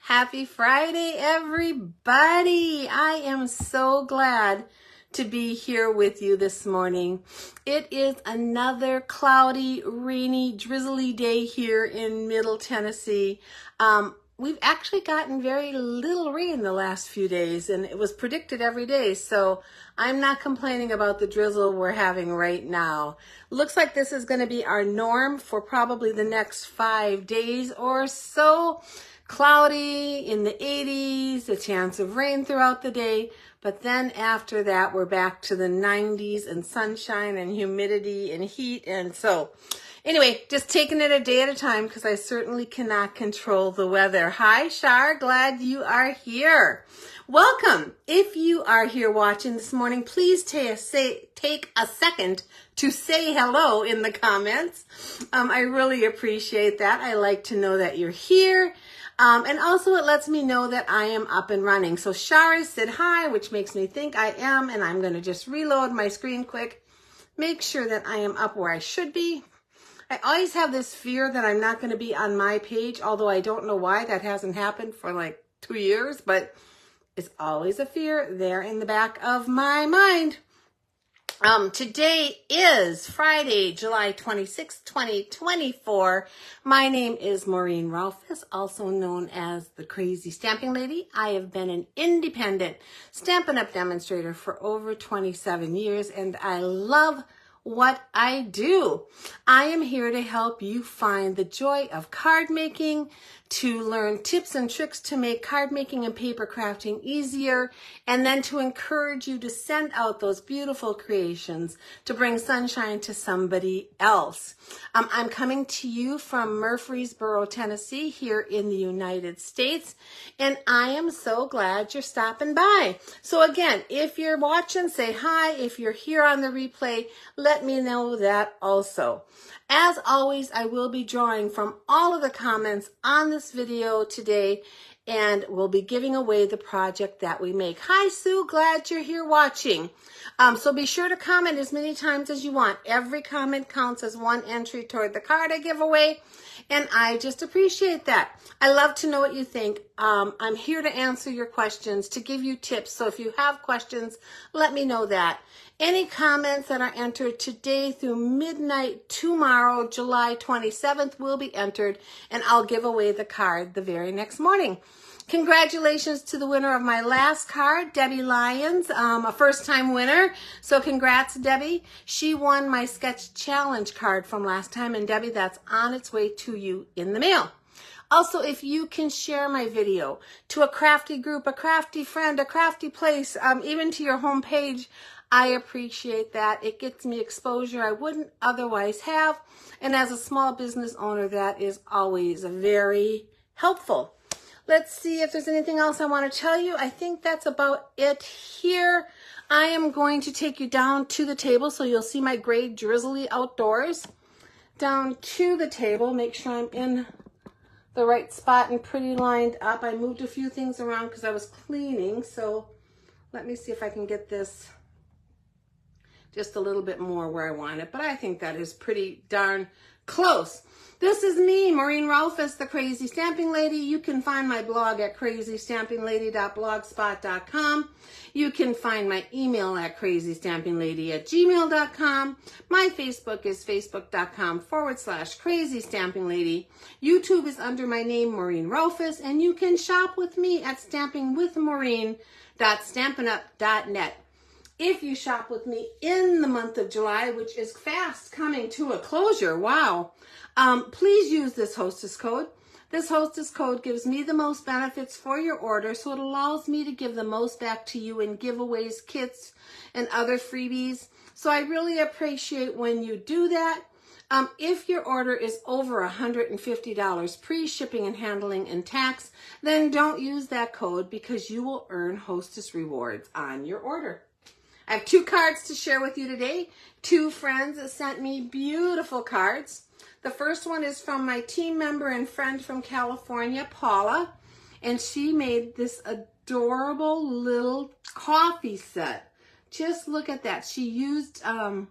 Happy Friday, everybody. I am so glad to be here with you this morning. It is another cloudy, rainy, drizzly day here in Middle Tennessee. We've actually gotten very little rain the last few days, and it was predicted every day, so I'm not complaining about the drizzle we're having right now. Looks like this is going to be our norm for probably the next 5 days or so. Cloudy in the 80s, a chance of rain throughout the day, but then after that we're back to the 90s and sunshine and humidity and heat. And so anyway, just taking it a day at a time because I certainly cannot control the weather. Hi, Shar, glad you are here. Welcome. If you are here watching this morning, please take a second to say hello in the comments. I really appreciate that. I like to know that you're here. And also it lets me know that I am up and running. So Shara said hi, which makes me think I am, and I'm going to just reload my screen quick, make sure that I am up where I should be. I always have this fear that I'm not going to be on my page, although I don't know why that hasn't happened for like 2 years, but it's always a fear there in the back of my mind. Today is Friday, July 26, 2024. My name is Maureen Rolfes, also known as the Crazy Stamping Lady. I have been an independent Stampin' Up! Demonstrator for over 27 years, and I love what I do. I am here to help you find the joy of card making, to learn tips and tricks to make card making and paper crafting easier, and then to encourage you to send out those beautiful creations to bring sunshine to somebody else. I'm coming to you from Murfreesboro, Tennessee, here in the United States, and I am so glad you're stopping by. So again, if you're watching, say hi. If you're here on the replay, let me know that also. As always, I will be drawing from all of the comments on this video today, and we'll be giving away the project that we make. Hi, Sue. Glad you're here watching. So be sure to comment as many times as you want. Every comment counts as one entry toward the card I give away, and I just appreciate that. I love to know what you think. I'm here to answer your questions, to give you tips. So if you have questions, let me know that. Any comments that are entered today through midnight tomorrow, July 27th, will be entered, and I'll give away the card the very next morning. Congratulations to the winner of my last card, Debbie Lyons, a first-time winner. So congrats, Debbie. She won my Sketch Challenge card from last time, and Debbie, that's on its way to you in the mail. Also, if you can share my video to a crafty group, a crafty friend, a crafty place, even to your home page, I appreciate that. It gets me exposure I wouldn't otherwise have. And as a small business owner, that is always very helpful. Let's see if there's anything else I want to tell you. I think that's about it here. I am going to take you down to the table so you'll see my gray drizzly outdoors. Down to the table, make sure I'm in the right spot and pretty lined up. I moved a few things around because I was cleaning, so let me see if I can get this just a little bit more where I want it, but I think that is pretty darn close. This is me, Maureen Rolfes, the Crazy Stamping Lady. You can find my blog at crazystampinglady.blogspot.com. You can find my email at crazystampinglady@gmail.com. My Facebook is facebook.com/crazystampinglady. YouTube is under my name, Maureen Rolfes, and you can shop with me at stampingwithmaureen.stampinup.net. If you shop with me in the month of July, which is fast coming to a closure, wow, please use this hostess code. This hostess code gives me the most benefits for your order, so it allows me to give the most back to you in giveaways, kits, and other freebies. So I really appreciate when you do that. If your order is over $150 pre-shipping and handling and tax, then don't use that code because you will earn hostess rewards on your order. I have 2 cards to share with you today. 2 friends sent me beautiful cards. The first one is from my team member and friend from California, Paula, and she made this adorable little coffee set. Just look at that. She used the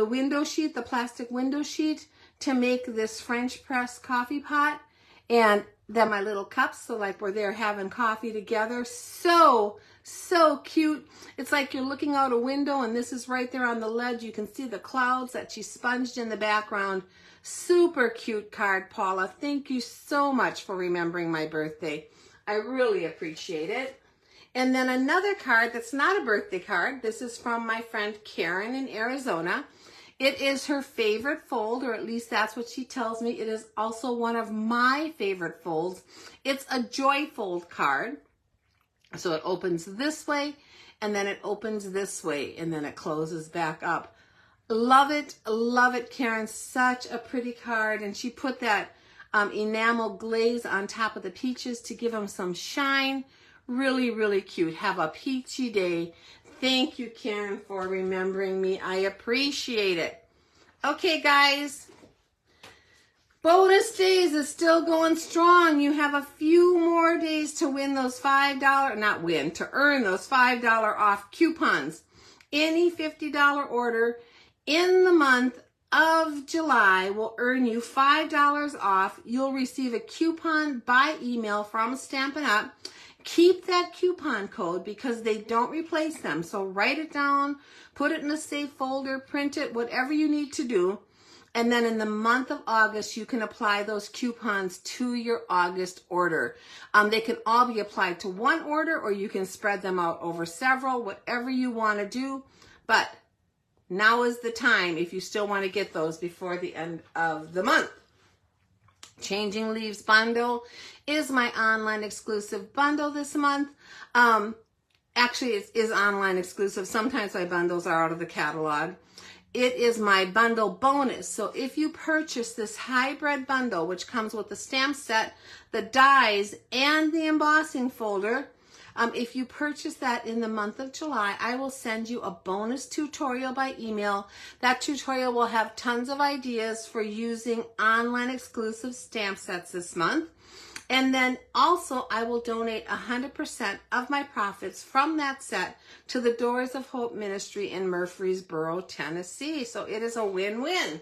window sheet, the plastic window sheet, to make this French press coffee pot, and Then my little cups, so like we're there having coffee together. So cute. It's like you're looking out a window and this is right there on the ledge. You can see the clouds that she sponged in the background. Super cute card, Paula. Thank you so much for remembering my birthday. I really appreciate it. And then another card that's not a birthday card. This is from my friend Karen in Arizona. It is her favorite fold, or at least that's what she tells me. It is also one of my favorite folds. It's a Joy Fold card. So it opens this way, and then it opens this way, and then it closes back up. Love it, Karen. Such a pretty card. And she put that enamel glaze on top of the peaches to give them some shine. Really cute. Have a peachy day. Thank you, Karen, for remembering me. I appreciate it. Okay, guys. Bonus days is still going strong. You have a few more days to win those to earn those $5 off coupons. Any $50 order in the month of July will earn you $5 off. You'll receive a coupon by email from Stampin' Up! Keep that coupon code because they don't replace them. So write it down, put it in a safe folder, print it, whatever you need to do. And then in the month of August, you can apply those coupons to your August order. They can all be applied to one order, or you can spread them out over several, whatever you want to do. But now is the time if you still want to get those before the end of the month. Changing Leaves Bundle is my online exclusive bundle this month. Actually, it is online exclusive. Sometimes my bundles are out of the catalog. It is my bundle bonus. So if you purchase this hybrid bundle, which comes with the stamp set, the dies, and the embossing folder, if you purchase that in the month of July, I will send you a bonus tutorial by email. That tutorial will have tons of ideas for using online exclusive stamp sets this month. And then also I will donate 100% of my profits from that set to the Doors of Hope Ministry in Murfreesboro, Tennessee. So it is a win-win.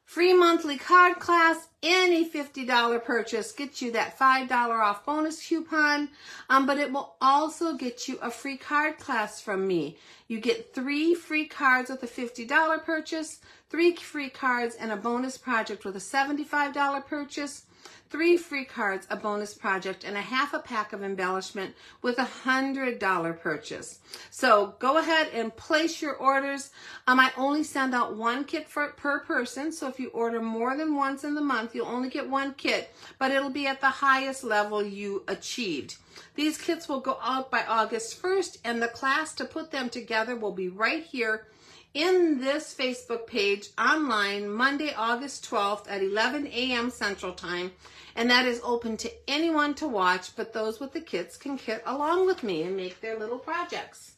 Free monthly card class, any $50 purchase gets you that $5 off bonus coupon, but it will also get you a free card class from me. You get 3 free cards with a $50 purchase, 3 free cards and a bonus project with a $75 purchase, 3 free cards, a bonus project, and a half a pack of embellishment with a $100 purchase. So go ahead and place your orders. I only send out 1 kit per person. So if you order more than once in the month, you'll only get 1 kit, but it'll be at the highest level you achieved. These kits will go out by August 1st, and the class to put them together will be right here in this Facebook page online Monday, August 12th at 11 a.m. Central Time. And that is open to anyone to watch, but those with the kits can kit along with me and make their little projects.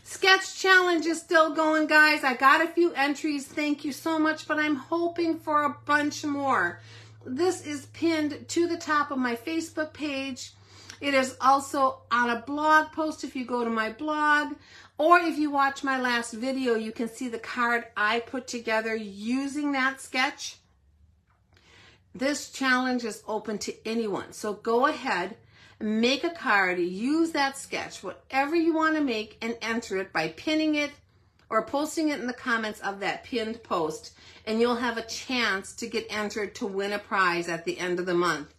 Sketch challenge is still going, guys. I got a few entries. Thank you so much, but I'm hoping for a bunch more. This is pinned to the top of my Facebook page. It is also on a blog post if you go to my blog, or if you watch my last video, you can see the card I put together using that sketch. This challenge is open to anyone. So go ahead, make a card, use that sketch, whatever you want to make, and enter it by pinning it or posting it in the comments of that pinned post, and you'll have a chance to get entered to win a prize at the end of the month.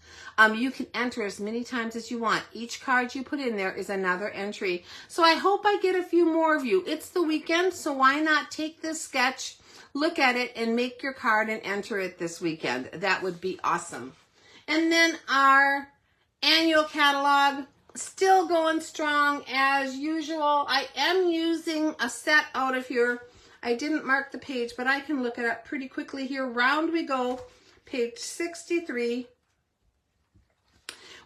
You can enter as many times as you want. Each card you put in there is another entry. So I hope I get a few more of you. It's the weekend, so why not take this sketch, look at it, and make your card and enter it this weekend. That would be awesome. And then our annual catalog, still going strong as usual. I am using a set out of here. I didn't mark the page, but I can look it up pretty quickly here. Round we go, page 63.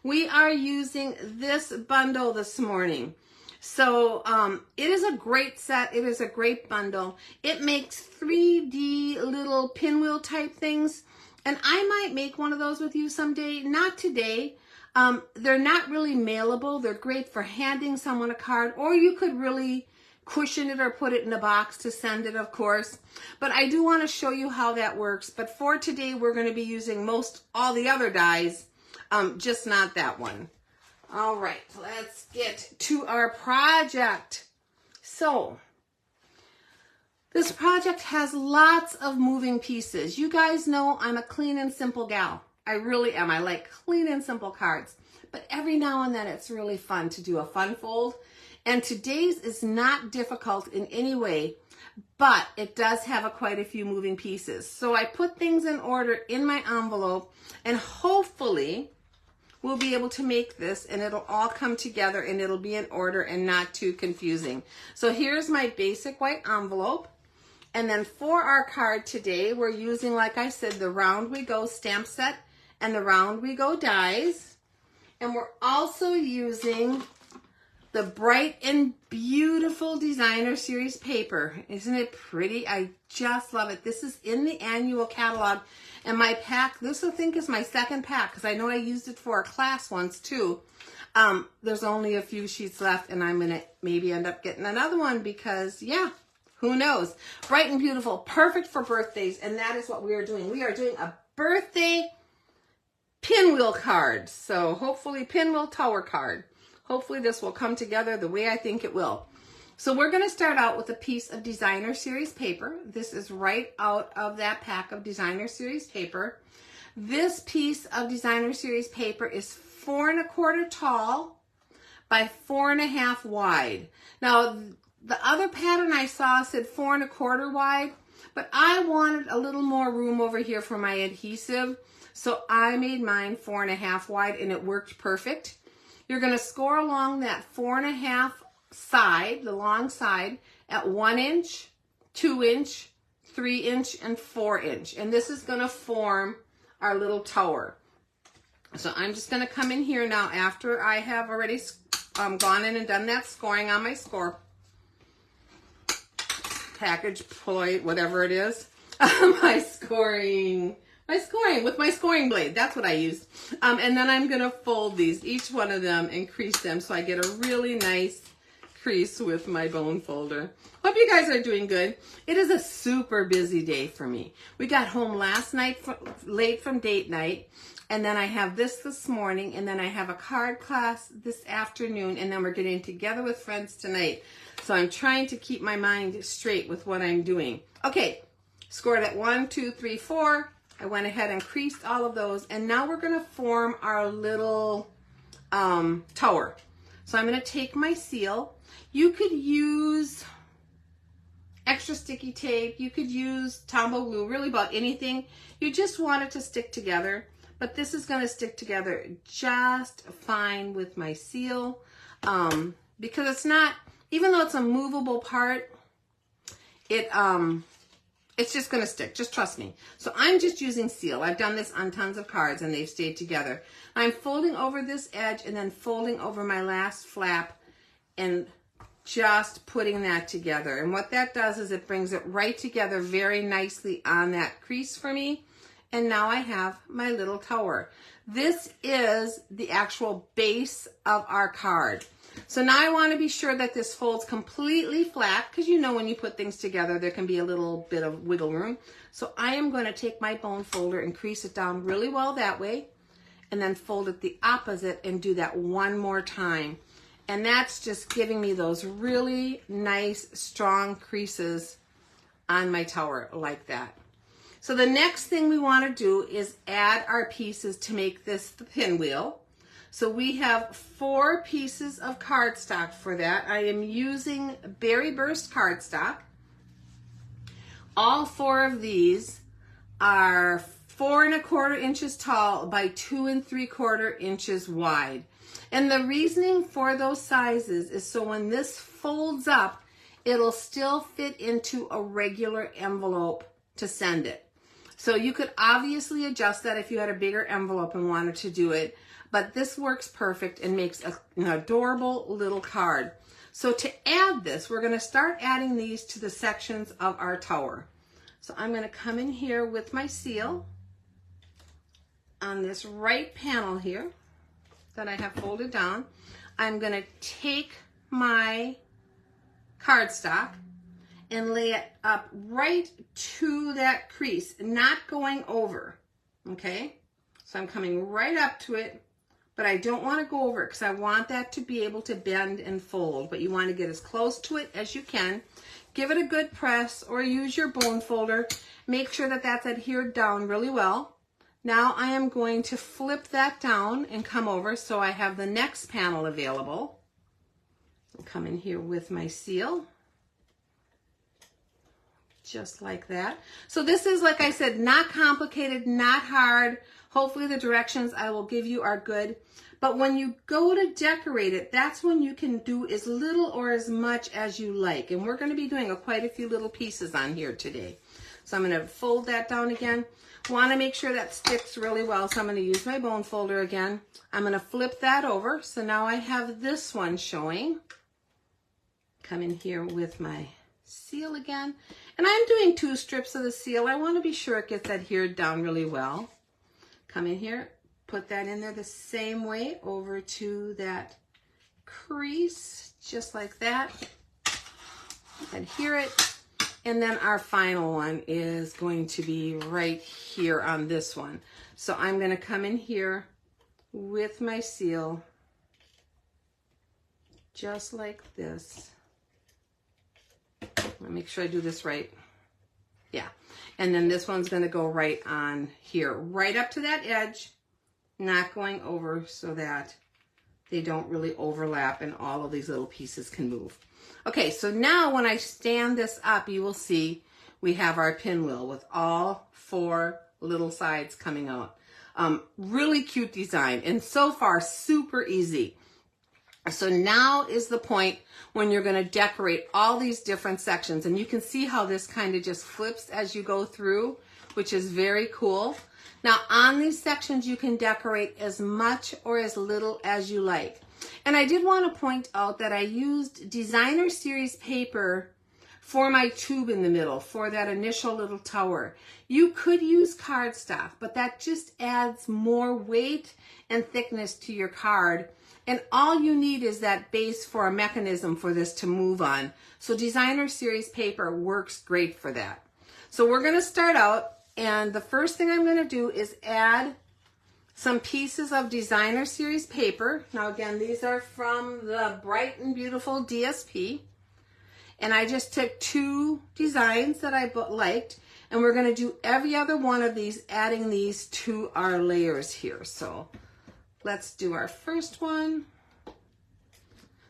We are using this bundle this morning. So it is a great set. It is a great bundle. It makes 3D little pinwheel type things. And I might make one of those with you someday. Not today. They're not really mailable. They're great for handing someone a card. Or you could really cushion it or put it in a box to send it, of course. But I do want to show you how that works. But for today, we're going to be using all the other dies, just not that one. All right, let's get to our project. So, this project has lots of moving pieces. You guys know I'm a clean and simple gal. I really am. I like clean and simple cards. But every now and then it's really fun to do a fun fold. And today's is not difficult in any way, but it does have quite a few moving pieces. So I put things in order in my envelope, and hopefully we'll be able to make this and it'll all come together and it'll be in order and not too confusing. So here's my basic white envelope. And then for our card today, we're using, like I said, the Round We Go stamp set and the Round We Go dies. And we're also using the Bright and Beautiful Designer Series paper. Isn't it pretty? I just love it. This is in the annual catalog. And my pack, this I think is my second pack, because I know I used it for a class once too. There's only a few sheets left, and I'm going to maybe end up getting another one because, yeah, who knows? Bright and Beautiful, perfect for birthdays, and that is what we are doing. We are doing a birthday pinwheel card. So hopefully pinwheel tower card. Hopefully this will come together the way I think it will. So we're going to start out with a piece of Designer Series paper. This is right out of that pack of Designer Series paper. This piece of Designer Series paper is 4 1/4 tall by 4 1/2 wide. Now, the other pattern I saw said 4 1/4 wide, but I wanted a little more room over here for my adhesive, so I made mine 4 1/2 wide, and it worked perfect. You're going to score along that 4 1/2 side, the long side, at 1 inch, 2 inch, 3 inch, and 4 inch. And this is going to form our little tower. So I'm just going to come in here now after I have already gone in and done that scoring on my score package, plate, whatever it is. my scoring with my scoring blade. That's what I used. And then I'm going to fold these, each one of them, and crease them so I get a really nice crease with my bone folder. Hope you guys are doing good. It is a super busy day for me. We got home last night late from date night, and then I have this morning, and then I have a card class this afternoon, and then we're getting together with friends tonight. So I'm trying to keep my mind straight with what I'm doing. Okay, scored at 1, 2, 3, 4. I went ahead and creased all of those, and now we're going to form our little tower. So I'm going to take my seal. You could use extra sticky tape. You could use Tombow glue, really about anything. You just want it to stick together, but this is going to stick together just fine with my seal because it's not, even though it's a movable part, it's just going to stick. Just trust me. So I'm just using seal. I've done this on tons of cards and they've stayed together. I'm folding over this edge and then folding over my last flap and just putting that together. And what that does is it brings it right together very nicely on that crease for me. And now I have my little tower. This is the actual base of our card. So now I want to be sure that this folds completely flat, because you know when you put things together there can be a little bit of wiggle room. So I am going to take my bone folder and crease it down really well that way, and then fold it the opposite and do that one more time. And that's just giving me those really nice strong creases on my tower like that. So the next thing we want to do is add our pieces to make this the pinwheel. So we have 4 pieces of cardstock for that. I am using Berry Burst cardstock. All 4 of these are 4 1/4 inches tall by 2 3/4 inches wide. And the reasoning for those sizes is so when this folds up, it'll still fit into a regular envelope to send it. So you could obviously adjust that if you had a bigger envelope and wanted to do it. But this works perfect and makes an adorable little card. So to add this, we're going to start adding these to the sections of our tower. So I'm going to come in here with my seal on this right panel here that I have folded down. I'm going to take my cardstock and lay it up right to that crease, not going over, okay? So I'm coming right up to it, but I don't want to go over it because I want that to be able to bend and fold, but you want to get as close to it as you can. Give it a good press or use your bone folder. Make sure that that's adhered down really well. Now I am going to flip that down and come over so I have the next panel available. I'll come in here with my seal. Just like that. So this is, like I said, not complicated, not hard. Hopefully the directions I will give you are good. But when you go to decorate it, that's when you can do as little or as much as you like. And we're going to be doing quite a few little pieces on here today. So I'm going to fold that down again. Want to make sure that sticks really well. So I'm going to use my bone folder again. I'm going to flip that over. So now I have this one showing. Come in here with my seal again. And I'm doing 2 strips of the seal. I want to be sure it gets adhered down really well. Come in here, put that in there the same way over to that crease, just like that. Adhere it. And then our final one is going to be right here on this one. So I'm going to come in here with my seal, just like this. Let me make sure I do this right. Yeah. And then this one's going to go right on here, right up to that edge, not going over so that they don't really overlap and all of these little pieces can move. Okay, so now when I stand this up, you will see we have our pinwheel with all 4 little sides coming out. Really cute design, and so far super easy. So now is the point when you're going to decorate all these different sections, and you can see how this kind of just flips as you go through, which is very cool. Now on these sections you can decorate as much or as little as you like. And I did want to point out that I used designer series paper for my tube in the middle for that initial little tower. You could use cardstock, but that just adds more weight and thickness to your card. And all you need is that base for a mechanism for this to move on. So designer series paper works great for that. So we're going to start out, and the first thing I'm going to do is add some pieces of designer series paper. Now again, these are from the Bright and Beautiful DSP. And I just took 2 designs that I liked, and we're going to do every other one of these, adding these to our layers here. So let's do our first one.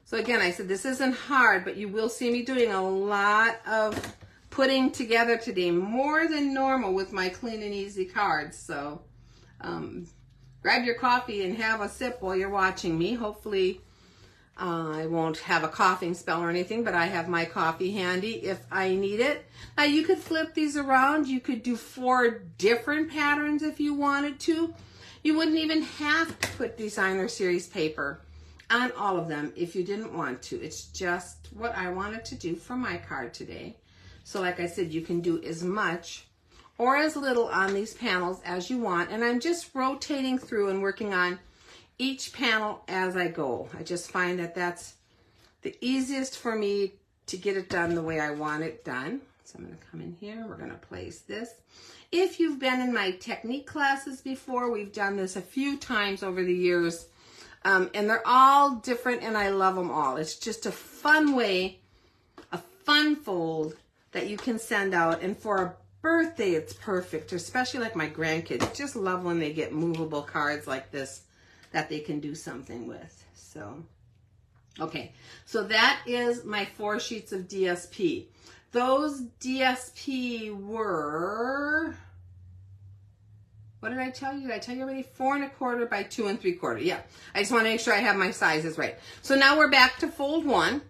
So again, I said this isn't hard, but you will see me doing a lot of putting together today, more than normal with my clean and easy cards. So grab your coffee and have a sip while you're watching me. Hopefully I won't have a coughing spell or anything, but I have my coffee handy if I need it. Now you could flip these around. You could do 4 different patterns if you wanted to. You wouldn't even have to put designer series paper on all of them if you didn't want to. It's just what I wanted to do for my card today. So like I said, you can do as much or as little on these panels as you want. And I'm just rotating through and working on each panel as I go. I just find that that's the easiest for me to get it done the way I want it done. So I'm going to come in here. We're going to place this. If you've been in my technique classes before, we've done this a few times over the years. And they're all different, and I love them all. It's just a fun way, a fun fold that you can send out. And for a birthday, it's perfect, especially like my grandkids. Just love when they get movable cards like this that they can do something with. So, okay. So that is my 4 sheets of DSP. Those DSP were, what did I tell you? Did I tell you already? 4 1/4 by 2 3/4. Yeah, I just want to make sure I have my sizes right. So now we're back to fold 1.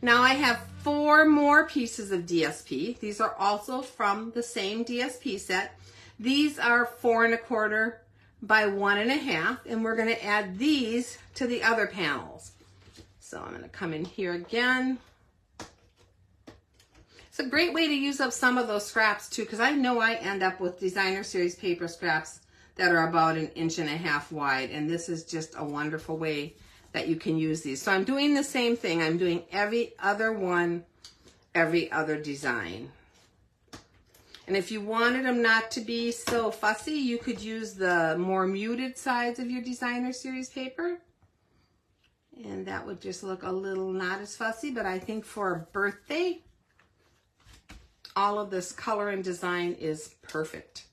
Now I have 4 more pieces of DSP. These are also from the same DSP set. These are 4 1/4 by 1 1/2, and we're going to add these to the other panels. So I'm going to come in here again. It's a great way to use up some of those scraps too, because I know I end up with designer series paper scraps that are about 1.5 inches wide, and this is just a wonderful way that you can use these. So I'm doing the same thing. I'm doing every other one every other design. And if you wanted them not to be so fussy, you could use the more muted sides of your designer series paper. And that would just look a little not as fussy, but I think for a birthday, all of this color and design is perfect.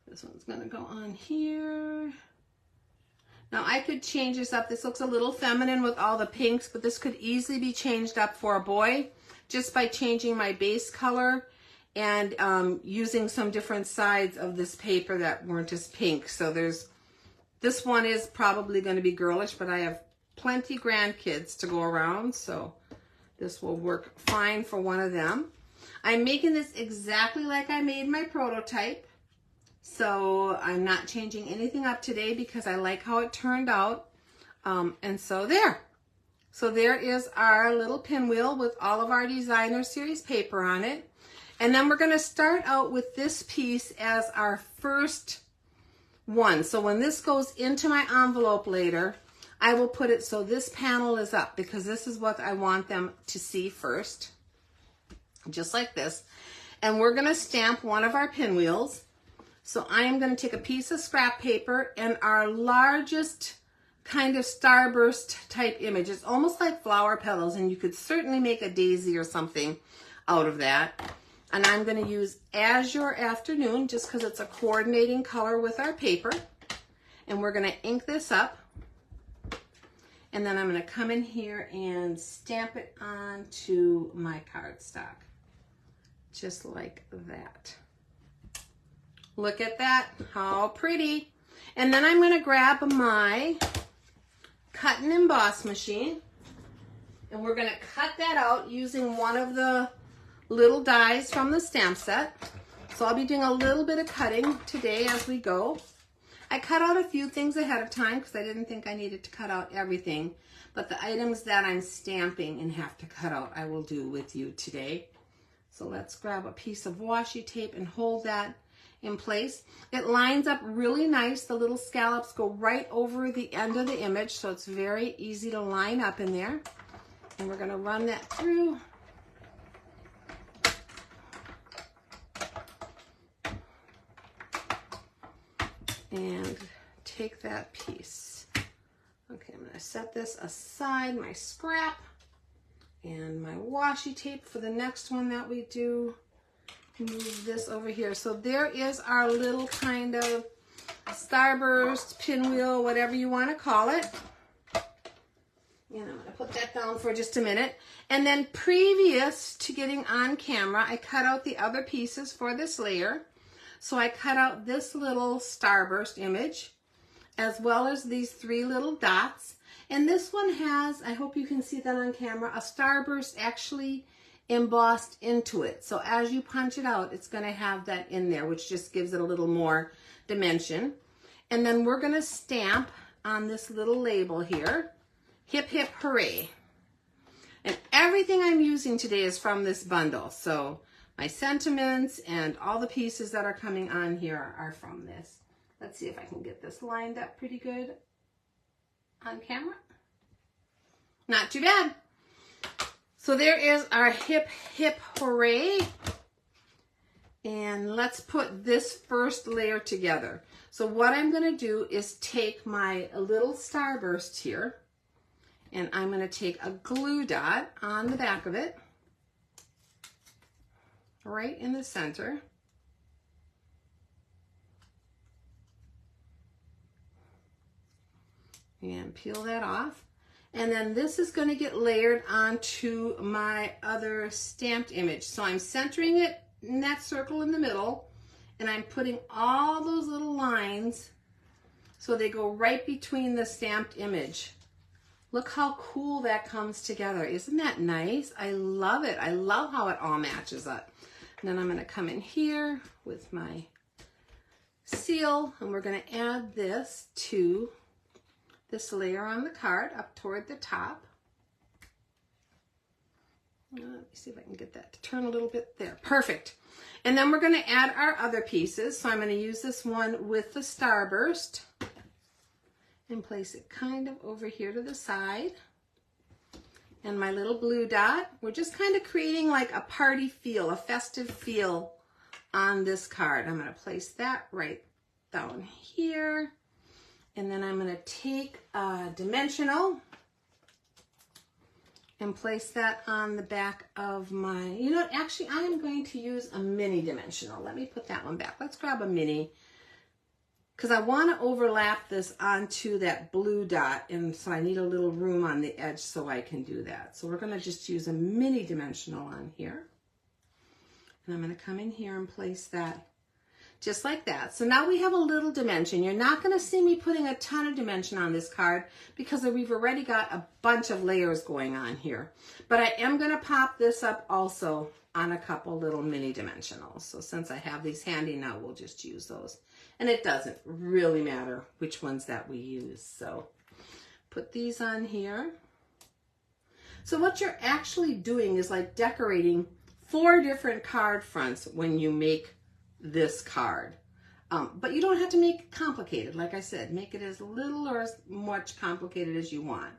This one's gonna go on here. Now I could change this up. This looks a little feminine with all the pinks, but this could easily be changed up for a boy just by changing my base color and using some different sides of this paper that weren't as pink. So this one is probably going to be girlish, but I have plenty grandkids to go around, so this will work fine for one of them. I'm making this exactly like I made my prototype, so I'm not changing anything up today because I like how it turned out. And so there. So there is our little pinwheel with all of our designer series paper on it. And then we're going to start out with this piece as our first one. So when this goes into my envelope later, I will put it so this panel is up because this is what I want them to see first. Just like this. And we're going to stamp one of our pinwheels. So I am going to take a piece of scrap paper and our largest kind of starburst type image. It's almost like flower petals, and you could certainly make a daisy or something out of that. And I'm going to use Azure Afternoon just because it's a coordinating color with our paper. And we're going to ink this up. And then I'm going to come in here and stamp it onto my cardstock. Just like that. Look at that, how pretty. And then I'm going to grab my cut and emboss machine. And we're going to cut that out using one of the little dies from the stamp set. So I'll be doing a little bit of cutting today as we go. I cut out a few things ahead of time because I didn't think I needed to cut out everything. But the items that I'm stamping and have to cut out, I will do with you today. So let's grab a piece of washi tape and hold that in place. It lines up really nice. The little scallops go right over the end of the image, so it's very easy to line up in there. And we're going to run that through. And take that piece. Okay, I'm going to set this aside, my scrap and my washi tape for the next one that we do. Move this over here. So there is our little kind of starburst, pinwheel, whatever you want to call it. And I'm going to put that down for just a minute. And then previous to getting on camera, I cut out the other pieces for this layer. So I cut out this little starburst image, as well as these three little dots. And this one has, I hope you can see that on camera, a starburst actually embossed into it. So as you punch it out, it's going to have that in there, which just gives it a little more dimension. And then we're going to stamp on this little label here, hip hip hooray. And everything I'm using today is from this bundle. So my sentiments and all the pieces that are coming on here are from this. Let's see if I can get this lined up pretty good on camera. Not too bad. So there is our hip hip hooray. And let's put this first layer together. So what I'm going to do is take my little starburst here, and I'm going to take a glue dot on the back of it, right in the center. And peel that off. And then this is going to get layered onto my other stamped image. So I'm centering it in that circle in the middle, and I'm putting all those little lines so they go right between the stamped image. Look how cool that comes together. Isn't that nice? I love it. I love how it all matches up. And then I'm going to come in here with my seal, and we're going to add this to this layer on the card up toward the top. Let me see if I can get that to turn a little bit there. Perfect. And then we're going to add our other pieces. So I'm going to use this one with the starburst. and place it kind of over here to the side. And my little blue dot, we're just kind of creating like a party feel, a festive feel on this card. I'm going to place that right down here. And then I'm going to take a dimensional and place that on the back of my, you know what, actually I am going to use a mini dimensional. Let me put that one back. Let's grab a mini, because I want to overlap this onto that blue dot, and so I need a little room on the edge so I can do that. So we're going to just use a mini dimensional on here. And I'm going to come in here and place that just like that. So now we have a little dimension. You're not going to see me putting a ton of dimension on this card because we've already got a bunch of layers going on here. But I am going to pop this up also on a couple little mini dimensionals. So since I have these handy now, we'll just use those. And it doesn't really matter which ones that we use. So put these on here. So what you're actually doing is like decorating 4 different card fronts when you make this card. But you don't have to make it complicated. Like I said, make it as little or as much complicated as you want.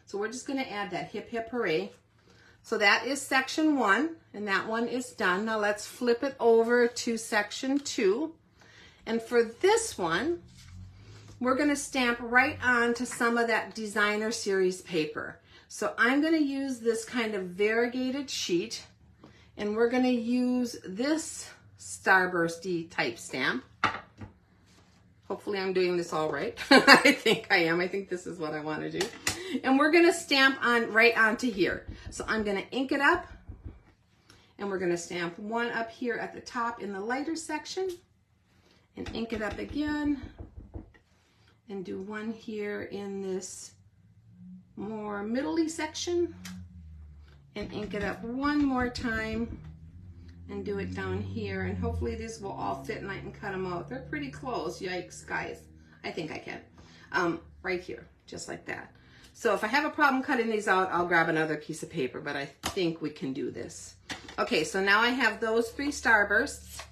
So we're just going to add that hip hip hooray. So that is section 1, and that one is done. Now let's flip it over to section 2. And for this one, we're going to stamp right onto some of that designer series paper. So I'm going to use this kind of variegated sheet, and we're going to use this starbursty type stamp. Hopefully I'm doing this all right. I think I am. I think this is what I want to do. And we're going to stamp on right onto here. So I'm going to ink it up, and we're going to stamp one up here at the top in the lighter section, and ink it up again, and do one here in this more middle-y section, and ink it up one more time, and do it down here, and hopefully these will all fit and I can cut them out. They're pretty close. Yikes, guys. I think I can. Right here, just like that. So if I have a problem cutting these out, I'll grab another piece of paper, but I think we can do this. Okay, so now I have those 3 starbursts,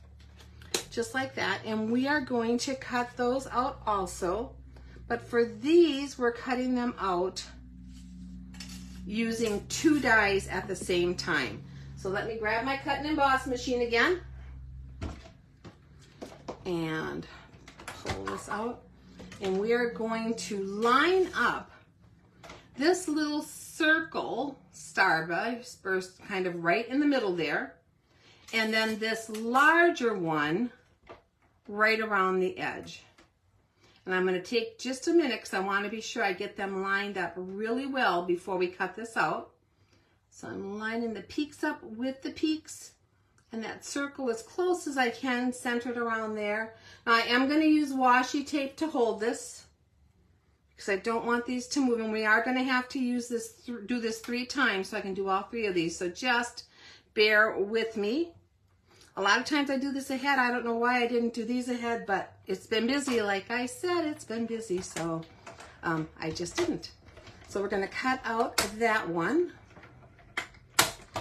just like that, and we are going to cut those out also. But for these, we're cutting them out using 2 dies at the same time. So let me grab my cut and emboss machine again and pull this out. And we are going to line up this little circle starburst kind of right in the middle there, and then this larger one right around the edge. And I'm going to take just a minute because I want to be sure I get them lined up really well before we cut this out. So I'm lining the peaks up with the peaks, and that circle as close as I can, centered around there. Now I am going to use washi tape to hold this because I don't want these to move, and we are going to have to use this, do this 3 times so I can do all 3 of these. So just bear with me. A lot of times I do this ahead. I don't know why I didn't do these ahead, but it's been busy. Like I said, it's been busy, so I just didn't. So we're going to cut out that one.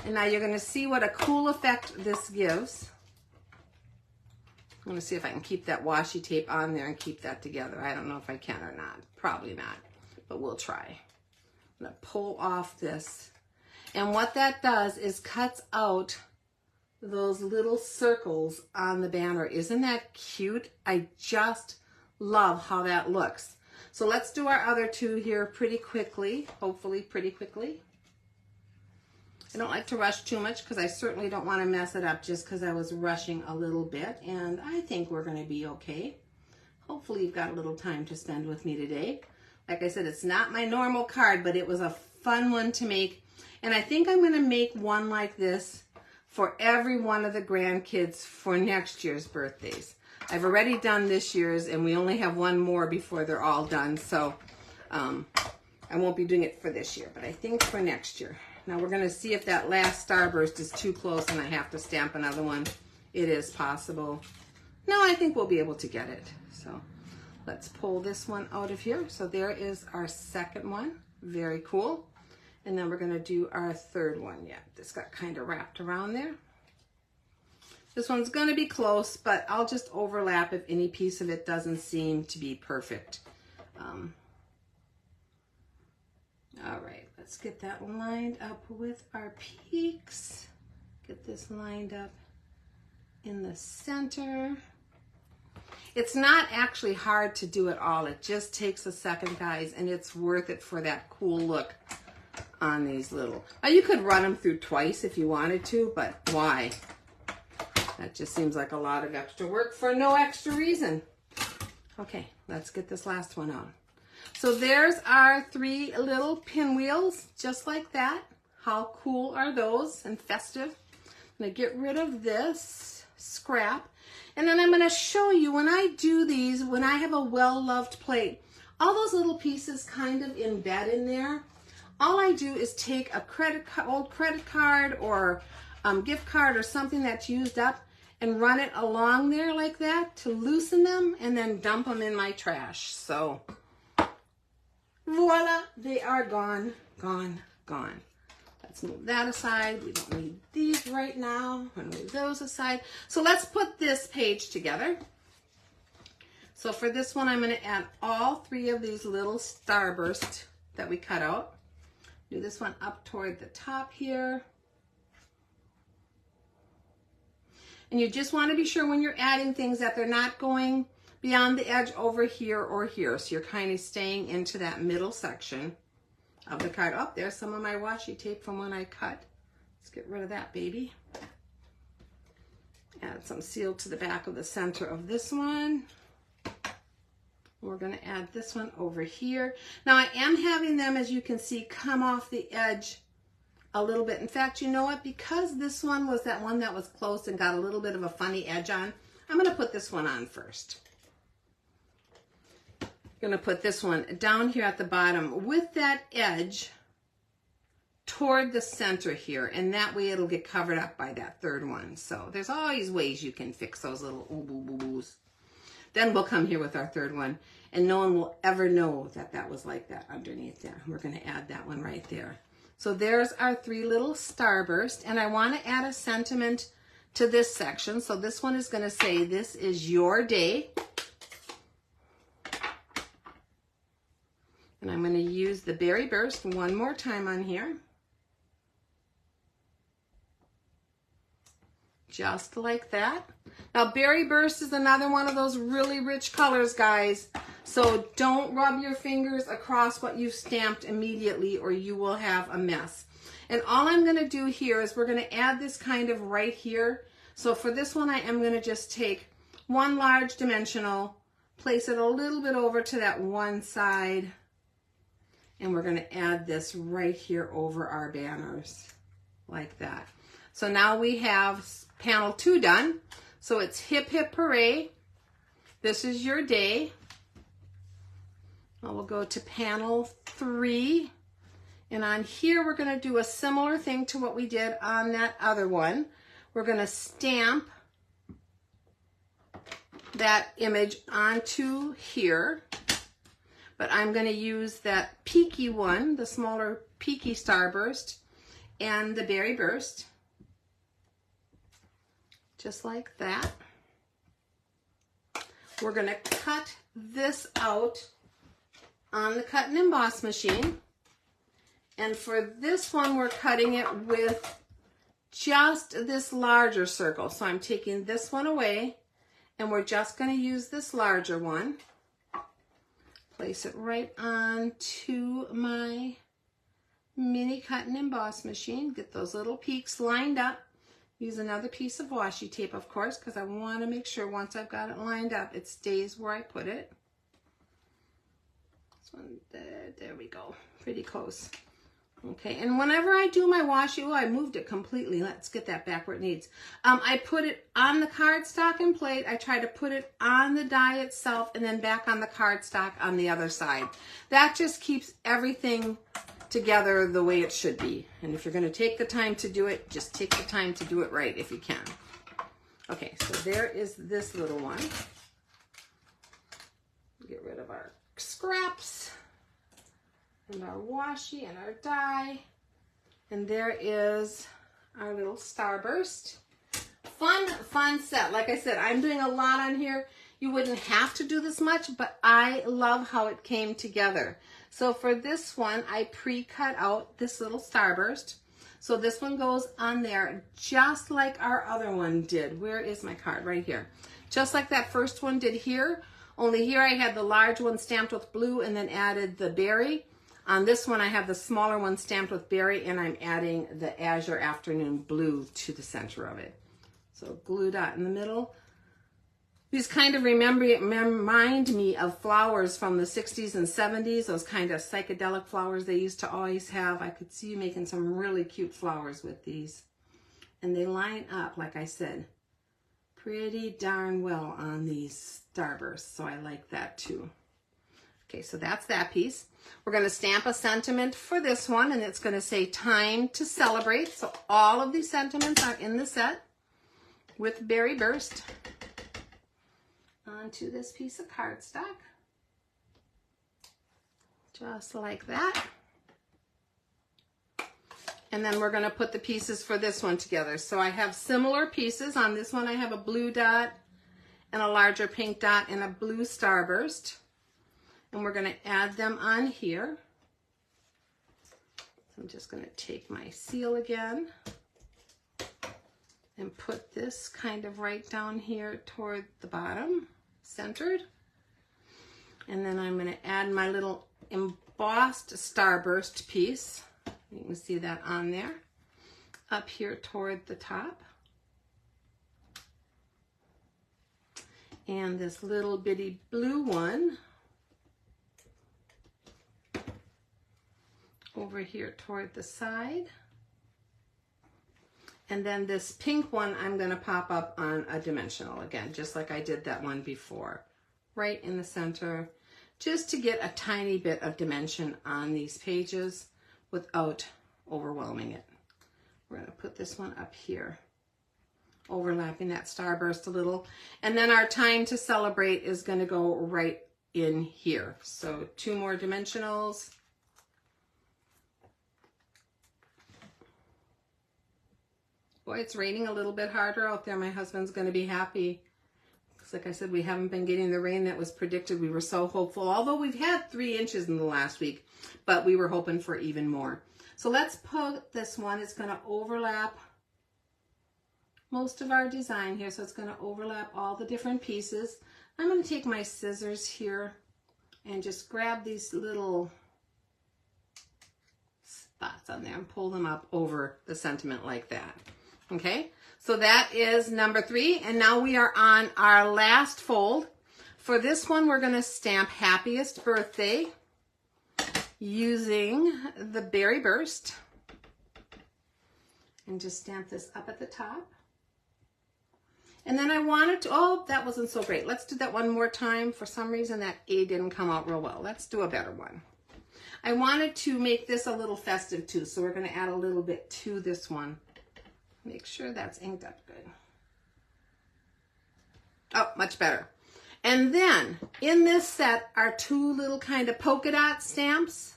And now you're going to see what a cool effect this gives. I'm going to see if I can keep that washi tape on there and keep that together. I don't know if I can or not. Probably not, but we'll try. I'm going to pull off this. And what that does is cuts out those little circles on the banner. Isn't that cute? I just love how that looks. So let's do our other 2 here pretty quickly, hopefully pretty quickly. I don't like to rush too much because I certainly don't want to mess it up just because I was rushing a little bit, and I think we're going to be okay. Hopefully you've got a little time to spend with me today. Like I said, it's not my normal card, but it was a fun one to make, and I think I'm going to make one like this for every one of the grandkids for next year's birthdays. I've already done this year's, and we only have 1 more before they're all done, so I won't be doing it for this year, but I think for next year. Now we're going to see if that last starburst is too close and I have to stamp another one. It is possible. No, I think we'll be able to get it. So let's pull this one out of here. So there is our second one. Very cool. And then we're going to do our third one. Yeah, this got kind of wrapped around there. This one's going to be close, but I'll just overlap if any piece of it doesn't seem to be perfect. All right, let's get that lined up with our peaks. Get this lined up in the center. It's not actually hard to do it all. It just takes a second, guys, and it's worth it for that cool look on these little. Now, you could run them through twice if you wanted to, but why? That just seems like a lot of extra work for no extra reason. Okay, let's get this last one on. So there's our 3 little pinwheels, just like that. How cool are those and festive? I'm going to get rid of this scrap. And then I'm going to show you when I do these, when I have a well-loved plate, all those little pieces kind of embed in there. All I do is take a old credit card or gift card or something that's used up and run it along there like that to loosen them and then dump them in my trash. So voila, they are gone, gone, gone. Let's move that aside. We don't need these right now. I'll move those aside. So let's put this page together. So for this one, I'm going to add all 3 of these little starbursts that we cut out. Do this one up toward the top here. And you just want to be sure when you're adding things that they're not going beyond the edge over here or here. So you're kind of staying into that middle section of the card. Oh, there's some of my washi tape from when I cut. Let's get rid of that baby. Add some seal to the back of the center of this one. We're going to add this one over here. Now I am having them, as you can see, come off the edge a little bit. In fact, you know what? Because this one was that one that was close and got a little bit of a funny edge on, I'm going to put this one on first. I'm going to put this one down here at the bottom with that edge toward the center here, and that way it'll get covered up by that 3rd one. So there's always ways you can fix those little ooh-boo-boo-boos. Then we'll come here with our 3rd one, and no one will ever know that that was like that underneath there. We're going to add that one right there. So there's our 3 little starbursts, and I want to add a sentiment to this section. So this one is going to say, "This is your day." And I'm going to use the berry burst one more time on here. Just like that. Now, berry burst is another one of those really rich colors, guys. So don't rub your fingers across what you've stamped immediately or you will have a mess. And all I'm going to do here is we're going to add this kind of right here. So for this one, I am going to just take one large dimensional, place it a little bit over to that one side, and we're going to add this right here over our banners like that. So now we have panel 2 done. So it's hip hip hooray. This is your day. Now we'll go to panel 3. And on here, we're going to do a similar thing to what we did on that other one. We're going to stamp that image onto here. But I'm going to use that peaky one, the smaller peaky starburst, and the berry burst. Just like that. We're going to cut this out on the cut and emboss machine. And for this one, we're cutting it with just this larger circle. So I'm taking this one away, and we're just going to use this larger one. Place it right onto my mini cut and emboss machine. Get those little peaks lined up. Use another piece of washi tape, of course, because I want to make sure once I've got it lined up, it stays where I put it. This one, there we go. Pretty close. Okay, and whenever I do my washi, oh, I moved it completely. Let's get that back where it needs. I put it on the cardstock and plate. I try to put it on the die itself and then back on the cardstock on the other side. That just keeps everything together the way it should be. And if you're going to take the time to do it, just take the time to do it right if you can. Okay, so there is this little one. Get rid of our scraps and our washi and our die. And there is our little starburst. Fun set. Like I said, I'm doing a lot on here. You wouldn't have to do this much, but I love how it came together. So for this one, I pre-cut out this little starburst. So this one goes on there just like our other one did. Where is my card? Right here. Just like that first one did here, only here I had the large one stamped with blue and then added the berry. On this one, I have the smaller one stamped with berry, and I'm adding the Azure Afternoon blue to the center of it. So glue dot in the middle. These kind of remind me of flowers from the 60s and 70s, those kind of psychedelic flowers they used to always have. I could see you making some really cute flowers with these. And they line up, like I said, pretty darn well on these starbursts, so I like that too. Okay, so that's that piece. We're going to stamp a sentiment for this one, and it's going to say time to celebrate. So all of these sentiments are in the set with Berry Burst onto this piece of cardstock. Just like that. And then we're going to put the pieces for this one together. So I have similar pieces. On this one I have a blue dot and a larger pink dot and a blue starburst. And we're going to add them on here. So I'm just going to take my seal again and put this kind of right down here toward the bottom, centered. And then I'm going to add my little embossed starburst piece. You can see that on there, up here toward the top. And this little bitty blue one over here toward the side. And then this pink one I'm going to pop up on a dimensional again, just like I did that one before, right in the center, just to get a tiny bit of dimension on these pages without overwhelming it. We're going to put this one up here, overlapping that starburst a little. And then our time to celebrate is going to go right in here. So 2 more dimensionals. Boy, it's raining a little bit harder out there. My husband's going to be happy. Because like I said, we haven't been getting the rain that was predicted. We were so hopeful, although we've had 3 inches in the last week, but we were hoping for even more. So let's put this one, it's going to overlap most of our design here. So it's going to overlap all the different pieces. I'm going to take my scissors here and just grab these little spots on there and pull them up over the sentiment like that. Okay, so that is number 3, and now we are on our last fold. For this one, we're going to stamp Happiest Birthday using the Berry Burst, and just stamp this up at the top. And then I wanted to, oh, that wasn't so great. Let's do that one more time. For some reason, that A didn't come out real well. Let's do a better one. I wanted to make this a little festive too, so we're going to add a little bit to this one. Make sure that's inked up good. Oh, much better. And then in this set are 2 little kind of polka dot stamps.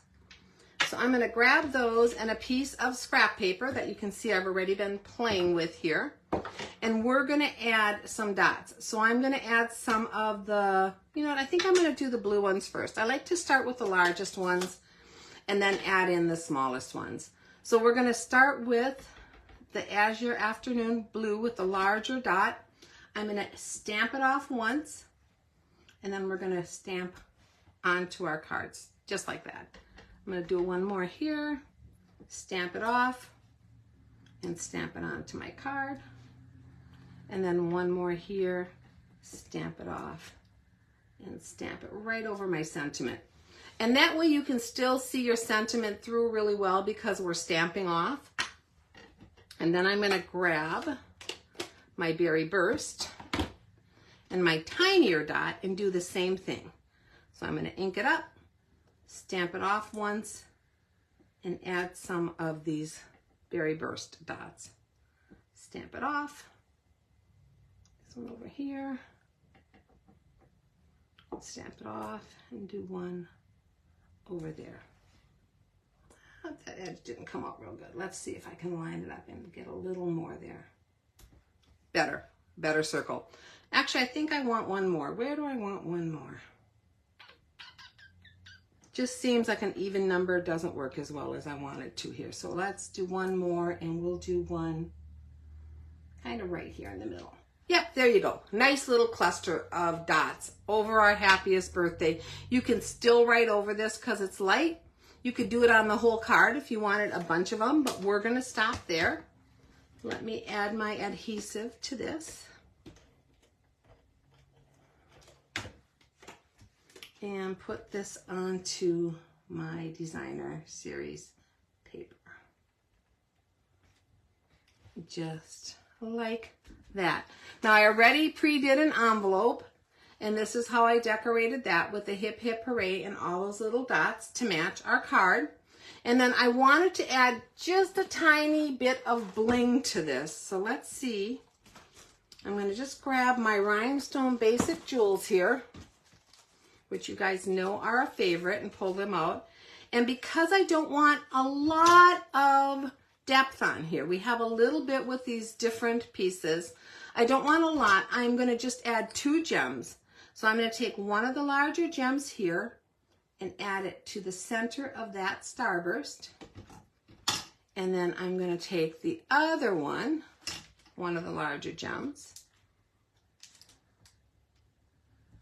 So I'm going to grab those and a piece of scrap paper that you can see I've already been playing with here. And we're going to add some dots. So I'm going to add some of the, you know what, I think I'm going to do the blue ones first. I like to start with the largest ones and then add in the smallest ones. So we're going to start with the Azure Afternoon blue with the larger dot. I'm going to stamp it off once, and then we're going to stamp onto our cards, just like that. I'm going to do one more here, stamp it off, and stamp it onto my card. And then one more here, stamp it off, and stamp it right over my sentiment. And that way you can still see your sentiment through really well because we're stamping off. And then I'm going to grab my Berry Burst and my tinier dot and do the same thing. So I'm going to ink it up, stamp it off once, and add some of these Berry Burst dots. Stamp it off. This one over here. Stamp it off and do one over there. That edge didn't come out real good. Let's see if I can line it up and get a little more there. Better circle. Actually, I think I want one more. Where do I want one more? Just seems like an even number doesn't work as well as I want it to here. So let's do one more, and we'll do one kind of right here in the middle. Yep, there you go. Nice little cluster of dots over our happiest birthday. You can still write over this because it's light. You could do it on the whole card if you wanted a bunch of them, but we're going to stop there. Let me add my adhesive to this. And put this onto my designer series paper. Just like that. Now I already pre-did an envelope, and this is how I decorated that with the hip hip hooray and all those little dots to match our card. And then I wanted to add just a tiny bit of bling to this. So let's see. I'm going to just grab my rhinestone basic jewels here, which you guys know are a favorite, and pull them out. And because I don't want a lot of depth on here, we have a little bit with these different pieces. I don't want a lot. I'm going to just add 2 gems. So I'm going to take one of the larger gems here and add it to the center of that starburst. And then I'm going to take the other one of the larger gems,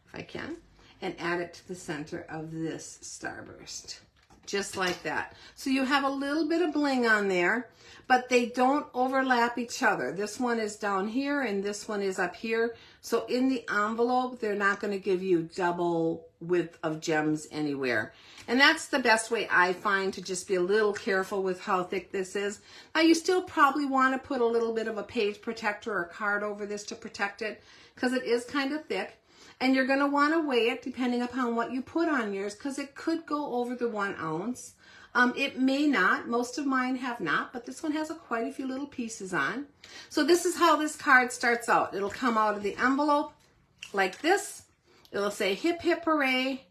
if I can, and add it to the center of this starburst, just like that. So you have a little bit of bling on there, but they don't overlap each other. This one is down here and this one is up here. So in the envelope, they're not going to give you double width of gems anywhere. And that's the best way I find, to just be a little careful with how thick this is. Now you still probably want to put a little bit of a page protector or card over this to protect it, because it is kind of thick. And you're going to want to weigh it depending upon what you put on yours, because it could go over the 1 ounce. It may not. Most of mine have not, but this one has quite a few little pieces on. So this is how this card starts out. It'll come out of the envelope like this. It'll say hip hip hooray.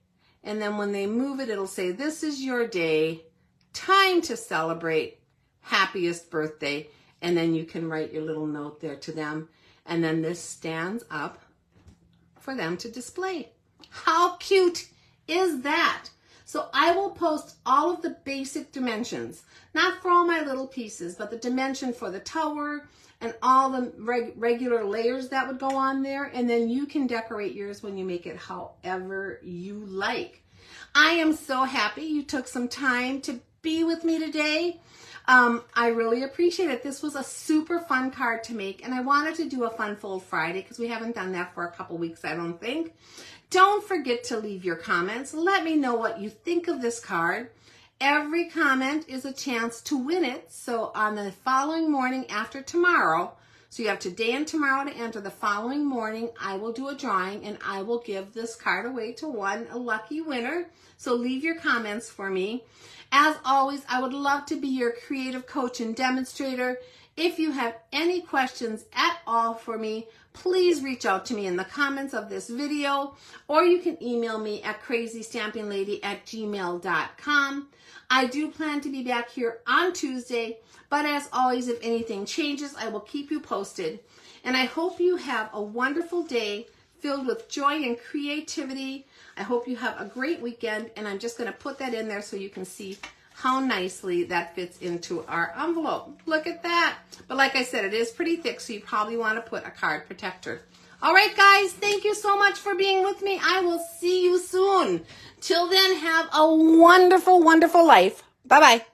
And then when they move it, it'll say, this is your day. Time to celebrate. Happiest birthday. And then you can write your little note there to them. And then this stands up for them to display. How cute is that? So I will post all of the basic dimensions, not for all my little pieces, but the dimension for the tower and all the regular layers that would go on there. And then you can decorate yours when you make it however you like. I am so happy you took some time to be with me today. I really appreciate it. This was a super fun card to make, and I wanted to do a Fun Fold Friday because we haven't done that for a couple weeks, I don't think. Don't forget to leave your comments. Let me know what you think of this card. Every comment is a chance to win it. So on the following morning after tomorrow, so you have today and tomorrow to enter, the following morning I will do a drawing and I will give this card away to one lucky winner. So leave your comments for me. As always, I would love to be your creative coach and demonstrator. If you have any questions at all for me, please reach out to me in the comments of this video, or you can email me at crazystampinglady@gmail.com. I do plan to be back here on Tuesday, but as always, if anything changes, I will keep you posted. And I hope you have a wonderful day filled with joy and creativity. I hope you have a great weekend, and I'm just going to put that in there so you can see how nicely that fits into our envelope. Look at that. But like I said, it is pretty thick, so you probably want to put a card protector. All right, guys, thank you so much for being with me. I will see you soon. Till then, have a wonderful, wonderful life. Bye-bye.